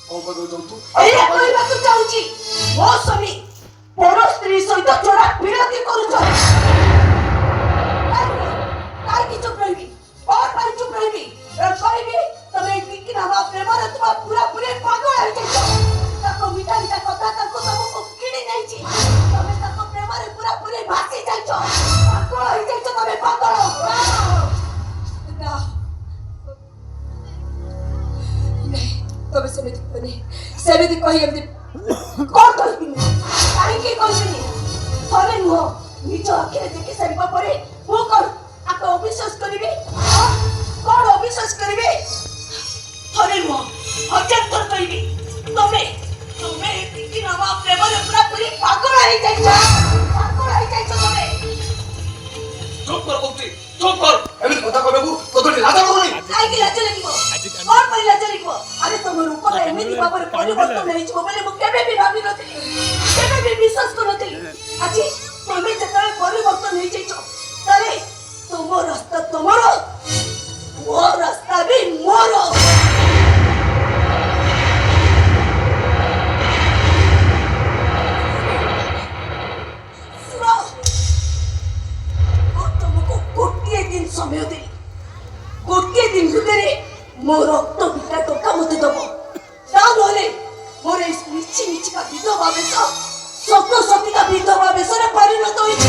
एया कहବାକୁ ଚାହୁଁଛି ମୋ ସ୍ୱାମୀ ପର ସ୍ତ୍ରୀ ସହିତ ଚୋରା ବିରତି କରୁଛ କାହିଁକି ଚୁପ୍ ରହିବି କଣ ପାଇଁ ଚୁପ୍ ରହିବି କହିବି ତମେ ଟିକି ନାମା ପ୍ରେମରେ ତୁମ ପୁରାପୁରି ପାଗଳ ହେଇଯାଇଛ ତାକୁ ମିଠା ମିଠା କଥା ତାକୁ ତମକୁ କିଣି ନେଇଛି ତମେ ତାକୁ ପ୍ରେମରେ ପୁରାପୁରି ଭାସି ଯାଇଛ ପାଗଳ ହେଇଯାଇଛ ତମେ ପାଗଳ ତମେ ସେମିତି କହି ଏମିତି କଣ କହିବିନି କାହିଁକି କହିବିନି ଥରେ ନୁହଁ ନିଜ ଆଖିରେ ଦେଖି ସାରିବା ପରେ ମୁଁ କଣ ଆକୁ ଅବିଶ୍ୱାସ କରିବି କଣ ଅବିଶ୍ୱାସ କରିବି ଥରେ ନୁହଁ ହଜାର ଥର କହିବି ତମେ ତମେ ଟିକି ନାମା ପ୍ରେମରେ ପୁରାପୁରି ପାଗଳ ହେଇଯାଇଛ ତମେ ଚୁପ୍ କର କହୁଛି ଚୁପ୍ କର ଏମିତି କଥା କହିବାକୁ ତୋତେ ଲାଜ ଲାଗୁନି କାହିଁକି ଲାଜ ଲାଗିବ କଣ ପାଇଁ ଲାଜ ଲାଗିବ ଆରେ ତମ ରୂପଟା ଏମିତି ଭାବରେ ପରିବର୍ତ୍ତନ ହେଇଯିବ ବୋଲି ମୁଁ କେବେ ବି ଭାବିନଥିଲି କେବେ ବି ବିଶ୍ୱାସ କରୁନଥିଲି ଆଜି ତମେ ଯେତେବେଳେ ପରିବର୍ତ୍ତନ ହେଇଯାଇଛ ତାହେଲେ ତମ ରାସ୍ତା ତମର ମୋ ରାସ୍ତା ବି ମୋର ଗୋଟିଏ ଦିନ ସମୟ ଦେଲି ଗୋଟିଏ ଦିନ ଭିତରେ ମୋ ରକ୍ତ ଭିଟା ଟଙ୍କା ମତେ ଦବ ତା ନହେଲେ ମୋର ମିଛି ମିଛିକା ବିଧବା ବେଶ ସତ ସତିକା ବିଧବା ବେଶରେ ପରିଣତ ହୋଇଛି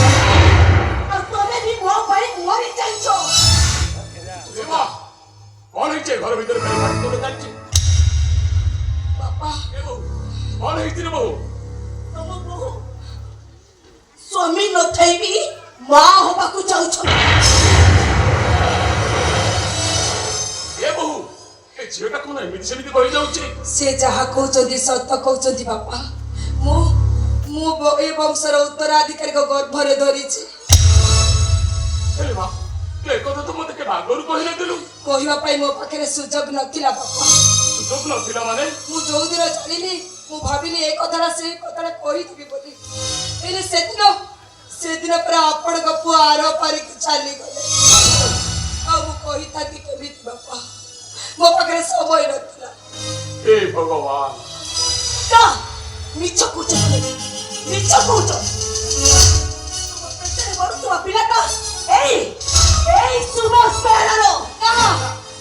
ଆଉ ତମେ ବି ମୋ ପାଇଁ ମରି ଯାଇଛ କଣ ହେଇଛି ଘର ଭିତରେ ଚାଲିଛି ବାପା କଣ ହେଇଛି ରେ ବୋହୁ ତମ ବୋହୁ ସ୍ୱାମୀ ନଥାଇ ବି ମା ହବାକୁ ଚାହୁଁଛନ୍ତି ଝିଅଟା କଣ ଏମିତି ସେମିତି କହିଯାଉଛି ସେ ଯାହା କହୁଛନ୍ତି ସତ କହୁଛନ୍ତି ବାପା ମୁଁ ଏ ବଂଶର ଉତ୍ତରାଧିକାରୀଙ୍କ ଗର୍ଭରେ ଧରିଛି ମା ତୁ ଏକଥା ତ ମତେ କେବେ ଆଗରୁ କହିନଥିଲୁ କହିବା ପାଇଁ ମୋ ପାଖରେ ସୁଯୋଗ ନଥିଲା ବାପା ସୁଯୋଗ ନଥିଲା ମାନେ ମୁଁ ଯୋଉଦିନ ଜାଣିଲି ମୁଁ ଭାବିଲି ଏ କଥାଟା ସେ କଥାଟା କହିଥିବି ବୋଲି ହେଲେ ସେଦିନ ପୁରା ଆପଣଙ୍କ ପୁଅ ଆର ପାରିକି ଚାଲିଗଲେ ଆଉ ମୁଁ କହିଥାନ୍ତି କେମିତି ବାପା ମୋ ପାଖରେ ସମୟ ନଥିଲା ଏ ଭଗବାନ ମିଛ କହୁଛ ମିଛ କହୁଛ ପେଟରେ ବଢୁଥିବା ପିଲାଟା ଏଇ ସୁମସ ବେହେରାର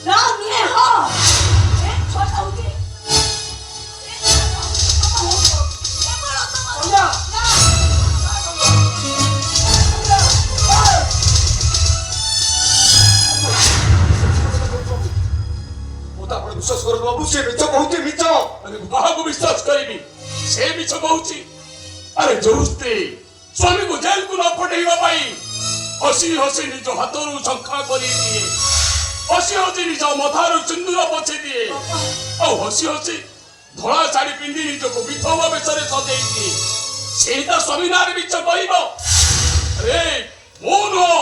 ନା ନୁହେଁ ହଁ ଏ ଛୋଟ ହଉଛି ବିଶ୍ୱାସ କର ବାବୁ ସେ ମିଛ କହୁଛି ମିଛ କାହାକୁ ବିଶ୍ୱାସ କରିବି ସେ ମିଛ କହୁଛି ଆରେ ଯୋଉ ସ୍ତ୍ରୀ ସ୍ୱାମୀକୁ ଜେଲକୁ ନ ପଠେଇବା ପାଇଁ ହସି ହସି ନିଜ ହାତରୁ ଶଙ୍ଖା କରିଦିଏ ହସି ହସି ନିଜ ମଥାରୁ ସିନ୍ଦୁର ପୋଛି ଦିଏ ଆଉ ହସି ହସି ଧଳା ଶାଢୀ ପିନ୍ଧି ନିଜକୁ ବିଧବା ବେଶରେ ସଜେଇ ଦିଏ ସେଇଟା ସ୍ୱାମୀ ନାଁରେ ମିଛ କହିବ ଆରେ ମୁଁ ନୁହଁ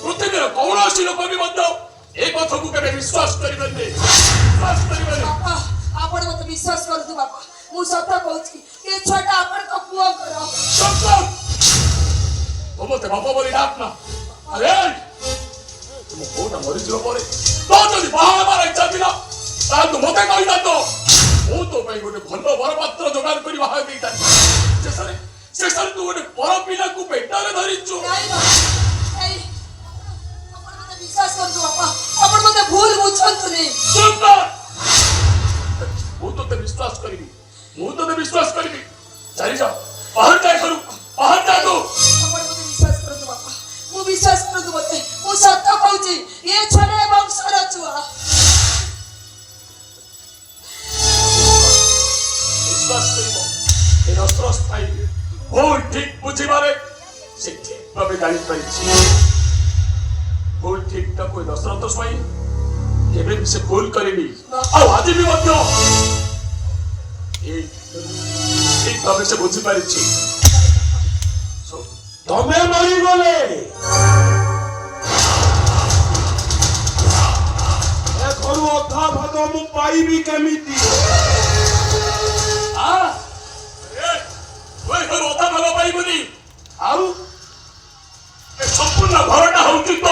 ପୃଥିବୀର କୌଣସି ଲୋକ ବି ମଧ୍ୟ ଏ କଥାକୁ କେବେ ବିଶ୍ୱାସ କରିବେନି ଆପଣ ମତେ ବିଶ୍ୱାସ କରନ୍ତୁ ବାପା ମୁଁ ସତ କହୁଛି ଏ ଛୁଆଟା ଆପଣଙ୍କ ପୁଅଙ୍କର ମତେ ବାପ ବୋଲି ଡାକନା ଆରେ ତୁମ ପୁଅଟା ମରିଯିବ ପରେ ତ ଯଦି ବାହା ହେବାର ଇଚ୍ଛା ଥିଲା ତାହେଲେ ତୁ ମତେ କହିଥାନ୍ତ ମୁଁ ତୋ ପାଇଁ ଗୋଟେ ଭଲ ବରପାତ୍ର ଯୋଗାଡ଼ କରି ବାହା ଦେଇଥାନ୍ତି ଶେଷରେ ତୁ ଗୋଟେ ପର ପିଲାକୁ ପେଟରେ ଧରିଛୁ ବିଶ୍ୱାସ କରନ୍ତୁ ବାପା ଆପଣ ମତେ ଭୁଲ ବୁଝନ୍ତୁନି ମୁଁ ତୋତେ ବିଶ୍ୱାସ କରିବି ଚାଲି ଯା ବାହାର ଯାଏ ଘରୁ ବାହାର ଯା ତୁ ଆପଣ ମତେ ବିଶ୍ୱାସ କରନ୍ତୁ ବାପା ମୁଁ ବିଶ୍ୱାସ କରନ୍ତୁ ମତେ ମୁଁ ସତ କହୁଛି ଏ ଛୁଆଟା ଏ ବଂଶର ଛୁଆ ବିଶ୍ୱାସ କରିବ ଏ ଅସ୍ତ୍ର ସ୍ଥାୟୀ ଭୁଲ ଠିକ ବୁଝିବାରେ ସେ ଠିକ ଭାବେ ଜାଣିପାରିଛି ଭୁଲ ଠିକଟାକୁ ଏ ଦଶରଥ ସ୍ୱାଇଁ କେବେ ବି ସେ ଭୁଲ କରିନି ଆଉ ଆଜି ବି ମଧ୍ୟ ଠିକ ଭାବେ ସେ ବୁଝିପାରିଛି ତମେ ମରିଗଲେ ଏ ଘରୁ ଅଧା ଭାଗ ମୁଁ ପାଇବି କେମିତି ଘରୁ ଅଧା ଭାଗ ପାଇବୁନି ଆଉ ସମ୍ପୂର୍ଣ୍ଣ ଘରଟା ହଉଛି ତ